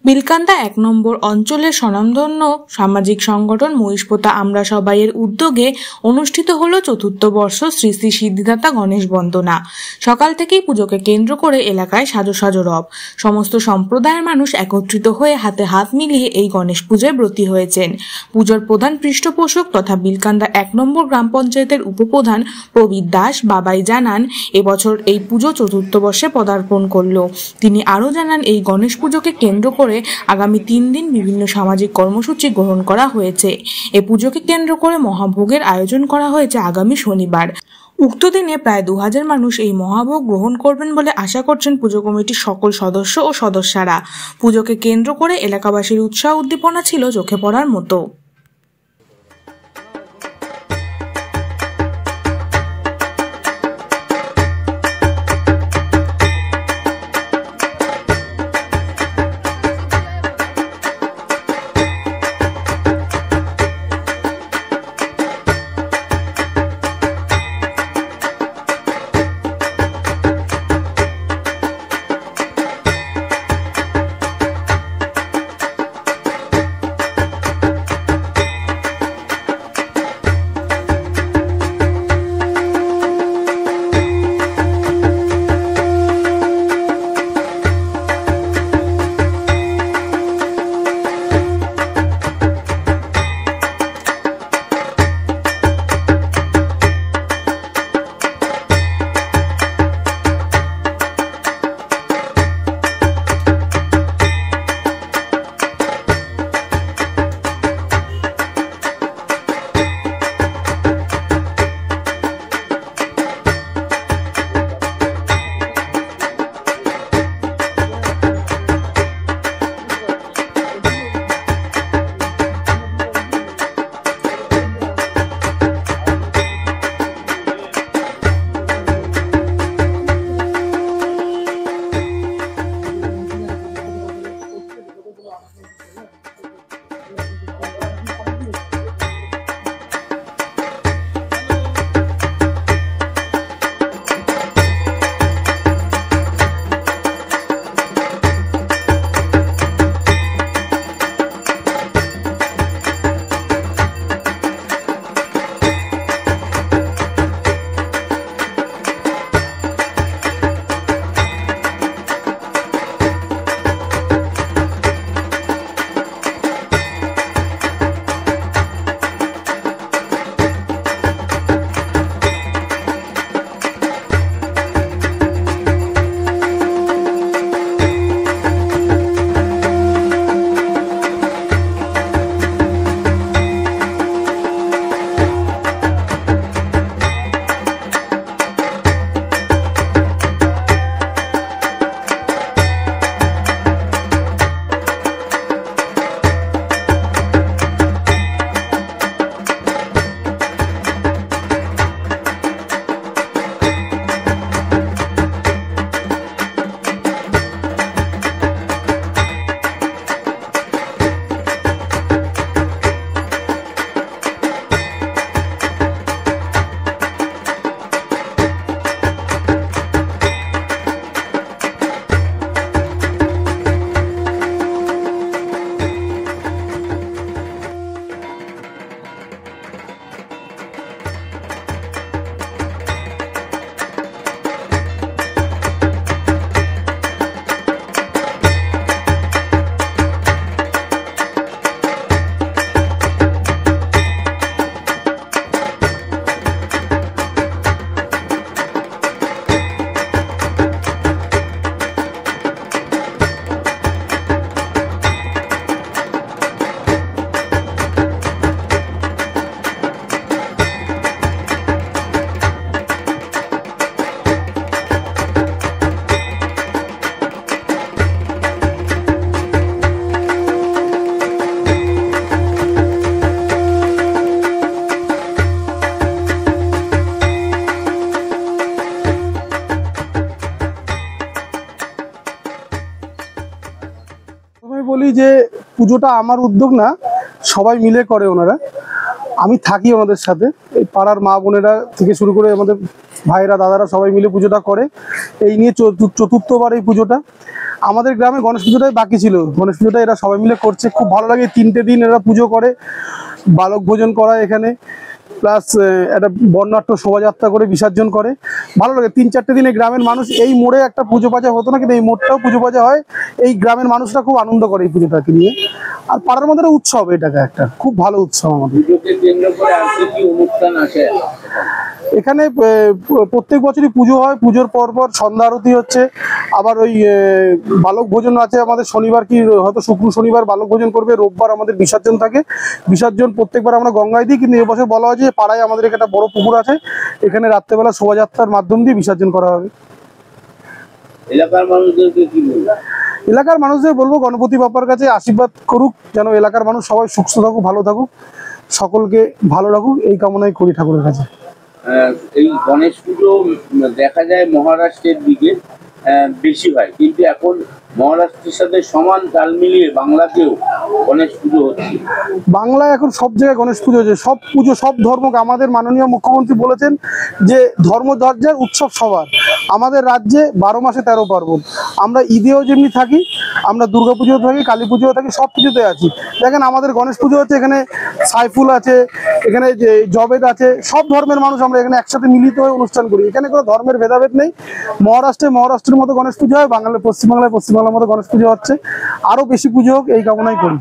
বিলকান্দা ১ নম্বর অঞ্চলের স্বনামধন্য সামাজিক সংগঠন মহিষপোতা আমরা সবাইয়ের উদ্যোগে অনুষ্ঠিত হলো চতুর্থ বর্ষ শ্রী শ্রী সিদ্ধিদাতা গণেশ বন্দনা। সকাল থেকেই পুজোকে কেন্দ্র করে এলাকায় সাজো সাজো রব। সমস্ত সম্প্রদায়ের মানুষ একত্রিত হয়ে হাতে হাত মিলিয়ে এই গণেশ পুজোয় ব্রতী হয়েছেন। পুজোর প্রধান পৃষ্ঠপোষক তথা বিলকান্দা ১ নম্বর গ্রাম পঞ্চায়েতের উপপ্রধান প্রবীর দাস বাবাই জানান, এবছর এই পুজো চতুর্থ বর্ষে পদার্পণ করল। তিনি আরও জানান, এই গণেশ পুজোকে কেন্দ্র করে আগামী ৩ দিন বিভিন্ন সামাজিক কর্মসূচি গ্রহণ করা হয়েছে। এই পুজোকে কেন্দ্র করে মহাভোগের আয়োজন করা হয়েছে আগামী শনিবার। উক্ত দিনে প্রায় ২০০০ মানুষ এই মহাভোগ গ্রহণ করবেন বলে আশা করছেন পুজো কমিটির সকল সদস্য ও সদস্যরা। পুজোকে কেন্দ্র করে এলাকাবাসীর উৎসাহ উদ্দীপনা ছিল চোখে পড়ার মতো। বলি যে পুজোটা আমার উদ্যোগ না, সবাই মিলে করে ওনারা। আমি থাকি ওনাদের সাথে, এই পাড়ার মা বোনেরা থেকে শুরু করে আমাদের ভাইরা দাদারা সবাই মিলে পুজোটা করে। এই নিয়ে চতুর্থবার এই পুজোটা। আমাদের গ্রামে গণেশ পুজোটাই বাকি ছিল, গণেশ পুজোটা এরা সবাই মিলে করছে, খুব ভালো লাগে। 3টে দিন এরা পুজো করে, বালক ভোজন করায় এখানে, প্লাস একটা বর্ণাঢ্য শোভাযাত্রা করে বিসর্জন করে, ভালো লাগে। 3-4টে দিনে গ্রামের মানুষ, এই মোড়ে একটা পুজো পাজা হতো না, কিন্তু এই মোড়টাও পুজো পাজা হয়। এই গ্রামের মানুষরা খুব আনন্দ করে এই পুজোটাকে নিয়ে। আর পাড়ার মধ্যে উৎসব, এটাকে একটা খুব ভালো উৎসব আমাদের এখানে। প্রত্যেক বছরই পুজো হয়, পুজোর পর পর সন্ধ্যা আরতি হচ্ছে, আবার ওই বালক ভোজন আছে আমাদের। শনিবার কি হয়তো শুক্র শনিবার বালক ভোজন করবে, রোববার আমাদের বিসর্জন থাকে। বিসর্জন প্রত্যেকবার আমরা গঙ্গায় দিই, কিন্তু এবছর বলা হয় যে পাড়ায় আমাদের একটা বড় পুকুর আছে, এখানে রাত্রেবেলা শোভাযাত্রার মাধ্যম দিয়ে বিসর্জন করা হবে। এলাকার মানুষদের বলবো গণপতি বাপ্পার কাছে আশীর্বাদ করুক, যেন এলাকার মানুষ সবাই সুস্থ থাকুক, ভালো থাকুক, সকলকে ভালো রাখুক, এই কামনাই করি ঠাকুরের কাছে। এই গণেশ পুজো দেখা যায় মহারাষ্ট্রের দিকে বেশি হয়, কিন্তু এখন মহারাষ্ট্রের সাথে সমান তাল মিলিয়ে বাংলাতেও গণেশ পুজো হচ্ছে। বাংলায় এখন সব জায়গায় গণেশ পুজো হচ্ছে, সব পুজো সব ধর্মকে। আমাদের মাননীয় মুখ্যমন্ত্রী বলেছেন যে ধর্ম দরজার উৎসব সবার। আমাদের রাজ্যে 12 মাসে 13 পার্বণ। আমরা ঈদেও যেমনি থাকি, আমরা দুর্গা পুজোও থাকি, কালী পুজোও থাকি, সব পুজোতে আছি। দেখেন আমাদের গণেশ পুজো হচ্ছে, এখানে সাইফুল আছে, এখানে যে জবেদ আছে, সব ধর্মের মানুষ আমরা এখানে একসাথে মিলিত হয়ে অনুষ্ঠান করি। এখানে কোনো ধর্মের ভেদাভেদ নেই। মহারাষ্ট্রের মতো গণেশ পুজো হয়, পশ্চিমবাংলার মতো গণেশ পুজো হচ্ছে। আরো বেশি পুজো হোক, এই কামনাই করি।